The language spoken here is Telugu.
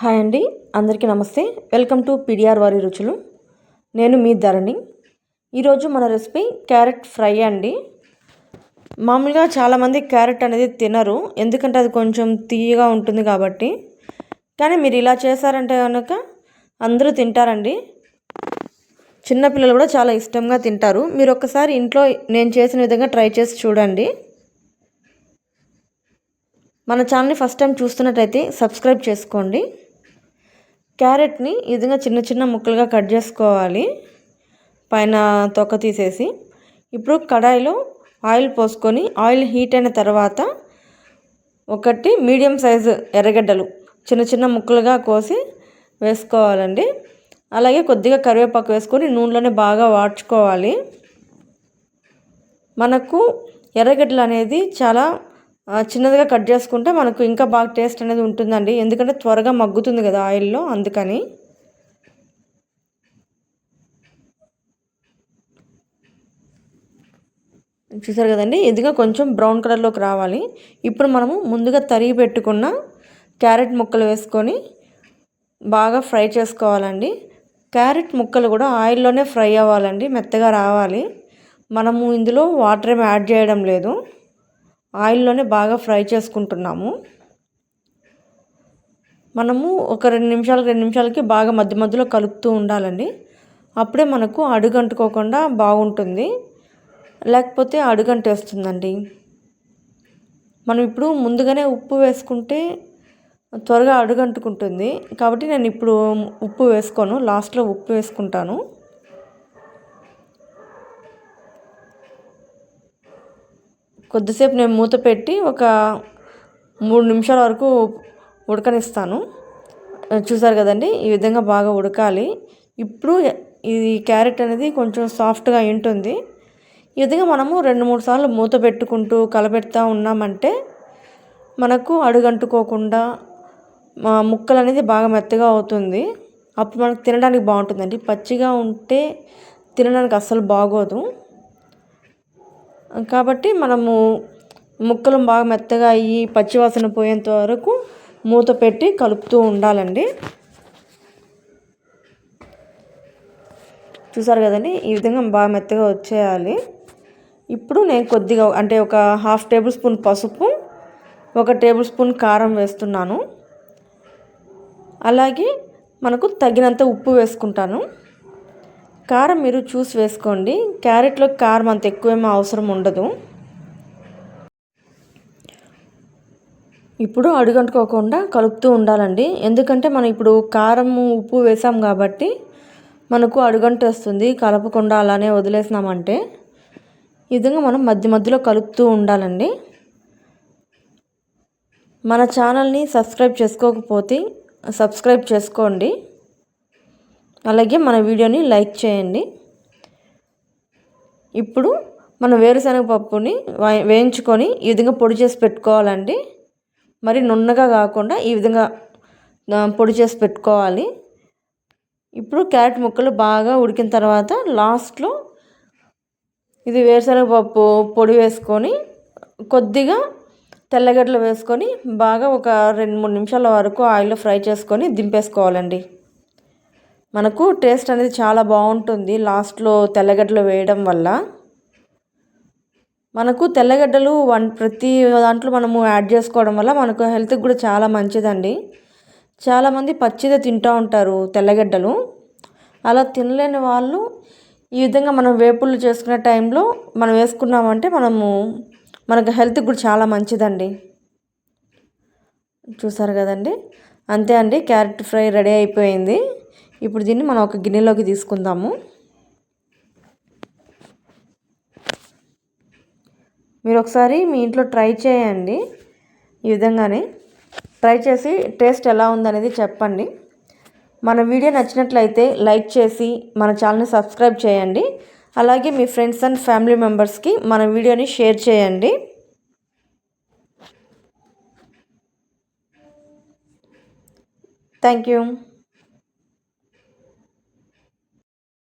హాయ్ అండి, అందరికీ నమస్తే. వెల్కమ్ టు పిడిఆర్ వారి రుచులు. నేను మీ ధరణి. ఈరోజు మన రెసిపీ క్యారెట్ ఫ్రై అండి. మామూలుగా చాలామంది క్యారెట్ అనేది తినరు, ఎందుకంటే అది కొంచెం తీయగా ఉంటుంది కాబట్టి. కానీ మీరు ఇలా చేశారంటే కనుక అందరూ తింటారండి. చిన్నపిల్లలు కూడా చాలా ఇష్టంగా తింటారు. మీరు ఒక్కసారి ఇంట్లో నేను చేసిన విధంగా ట్రై చేసి చూడండి. మన ఛానల్ని ఫస్ట్ టైం చూస్తున్నట్టయితే సబ్స్క్రైబ్ చేసుకోండి. క్యారెట్ని ఈ విధంగా చిన్న చిన్న ముక్కలుగా కట్ చేసుకోవాలి, పైన తొక్క తీసేసి. ఇప్పుడు కడాయిలో ఆయిల్ పోసుకొని ఆయిల్ హీట్ అయిన తర్వాత ఒకటి మీడియం సైజు ఎర్రగడ్డలు చిన్న చిన్న ముక్కలుగా కోసి వేసుకోవాలండి. అలాగే కొద్దిగా కరివేపాకు వేసుకొని నూనెలోనే బాగా వాడ్చుకోవాలి. మనకు ఎర్రగడ్డలు అనేది చాలా చిన్నదిగా కట్ చేసుకుంటే మనకు ఇంకా బాగా టేస్ట్ అనేది ఉంటుందండి, ఎందుకంటే త్వరగా మగ్గుతుంది కదా ఆయిల్లో, అందుకని. చూసారు కదండి, ఇదిగా కొంచెం బ్రౌన్ కలర్లోకి రావాలి. ఇప్పుడు మనము ముందుగా తరిగి పెట్టుకున్న క్యారెట్ ముక్కలు వేసుకొని బాగా ఫ్రై చేసుకోవాలండి. క్యారెట్ ముక్కలు కూడా ఆయిల్లోనే ఫ్రై అవ్వాలండి, మెత్తగా రావాలి. మనము ఇందులో వాటర్ ఏమి యాడ్ చేయడం లేదు, ఆయిల్లోనే బాగా ఫ్రై చేసుకుంటున్నాము. మనము ఒక 2 నిమిషాలకి బాగా మధ్య మధ్యలో కలుపుతూ ఉండాలండి. అప్పుడే మనకు అడుగంటుకోకుండా బాగుంటుంది, లేకపోతే అడుగంటేస్తుందండి. మనం ఇప్పుడు ముందుగానే ఉప్పు వేసుకుంటే త్వరగా అడుగంటుకుంటుంది, కాబట్టి నేను ఇప్పుడు ఉప్పు వేసుకోను, లాస్ట్లో ఉప్పు వేసుకుంటాను. కొద్దిసేపు నేను మూత పెట్టి ఒక 3 నిమిషాల వరకు ఉడకనిస్తాను. చూసారు కదండి, ఈ విధంగా బాగా ఉడకాలి. ఇప్పుడు ఇది క్యారెట్ అనేది కొంచెం సాఫ్ట్గా ఉంటుంది. ఈ విధంగా మనము 2-3 సార్లు మూత పెట్టుకుంటూ కలపెడతా ఉన్నామంటే మనకు అడుగంటుకోకుండా ముక్కలు అనేది బాగా మెత్తగా అవుతుంది. అప్పుడు మనకు తినడానికి బాగుంటుందండి. పచ్చిగా ఉంటే తినడానికి అస్సలు బాగోదు. కాబట్టి మనము ముక్కలు బాగా మెత్తగా అయ్యి పచ్చివాసన పోయేంత వరకు మూత పెట్టి కలుపుతూ ఉండాలండి. చూసారు కదండి, ఈ విధంగా బాగా మెత్తగా వచ్చేయాలి. ఇప్పుడు నేను కొద్దిగా అంటే ఒక 1/2 టేబుల్ స్పూన్ పసుపు, 1 టేబుల్ స్పూన్ కారం వేస్తున్నాను. అలాగే మనకు తగినంత ఉప్పు వేసుకుంటాను. కారం మీరు చూసి వేసుకోండి, క్యారెట్లో కారం అంత ఎక్కువేమీ అవసరం ఉండదు. ఇప్పుడు అడుగంటుకోకుండా కలుపుతూ ఉండాలండి, ఎందుకంటే మనం ఇప్పుడు కారం ఉప్పు వేసాం కాబట్టి మనకు అడుగంటు వస్తుంది. కలపకుండా అలానే వదిలేసినామంటే ఈ విధంగా మనం మధ్య మధ్యలో కలుపుతూ ఉండాలండి. మన ఛానల్ని సబ్స్క్రైబ్ చేసుకోకపోతే సబ్స్క్రైబ్ చేసుకోండి, అలాగే మన వీడియోని లైక్ చేయండి. ఇప్పుడు మనం వేరుశనగ పప్పుని వేయించుకొని ఈ విధంగా పొడి చేసి పెట్టుకోవాలండి. మరి నున్నగా కాకుండా ఈ విధంగా పొడి చేసి పెట్టుకోవాలి. ఇప్పుడు క్యారెట్ ముక్కలు బాగా ఉడికిన తర్వాత లాస్ట్లో ఇది వేరుశనగ పప్పు పొడి వేసుకొని కొద్దిగా తెల్లగడ్డలు వేసుకొని బాగా ఒక 2-3 నిమిషాల వరకు ఆయిల్లో ఫ్రై చేసుకొని దింపేసుకోవాలండి. మనకు టేస్ట్ అనేది చాలా బాగుంటుంది లాస్ట్లో తెల్లగడ్డలు వేయడం వల్ల. మనకు తెల్లగడ్డలు ప్రతి దాంట్లో మనము యాడ్ చేసుకోవడం వల్ల మనకు హెల్త్కి కూడా చాలా మంచిదండి. చాలామంది పచ్చిదే తింటూ ఉంటారు తెల్లగడ్డలు. అలా తినలేని వాళ్ళు ఈ విధంగా మనం వేపుళ్ళు చేసుకునే టైంలో మనం వేసుకున్నామంటే మనకు హెల్త్కి కూడా చాలా మంచిదండి. చూసారు కదండి, అంతే అండి, క్యారెట్ ఫ్రై రెడీ అయిపోయింది. ఇప్పుడు దీన్ని మనం ఒక గిన్నెలోకి తీసుకుందాము. మీరు ఒకసారి మీ ఇంట్లో ట్రై చేయండి, ఈ విధంగానే ట్రై చేసి టేస్ట్ ఎలా ఉందనేది చెప్పండి. మన వీడియో నచ్చినట్లయితే లైక్ చేసి మన ఛానల్ని సబ్స్క్రైబ్ చేయండి. అలాగే మీ ఫ్రెండ్స్ అండ్ ఫ్యామిలీ మెంబర్స్కి మన వీడియోని షేర్ చేయండి. Thank you.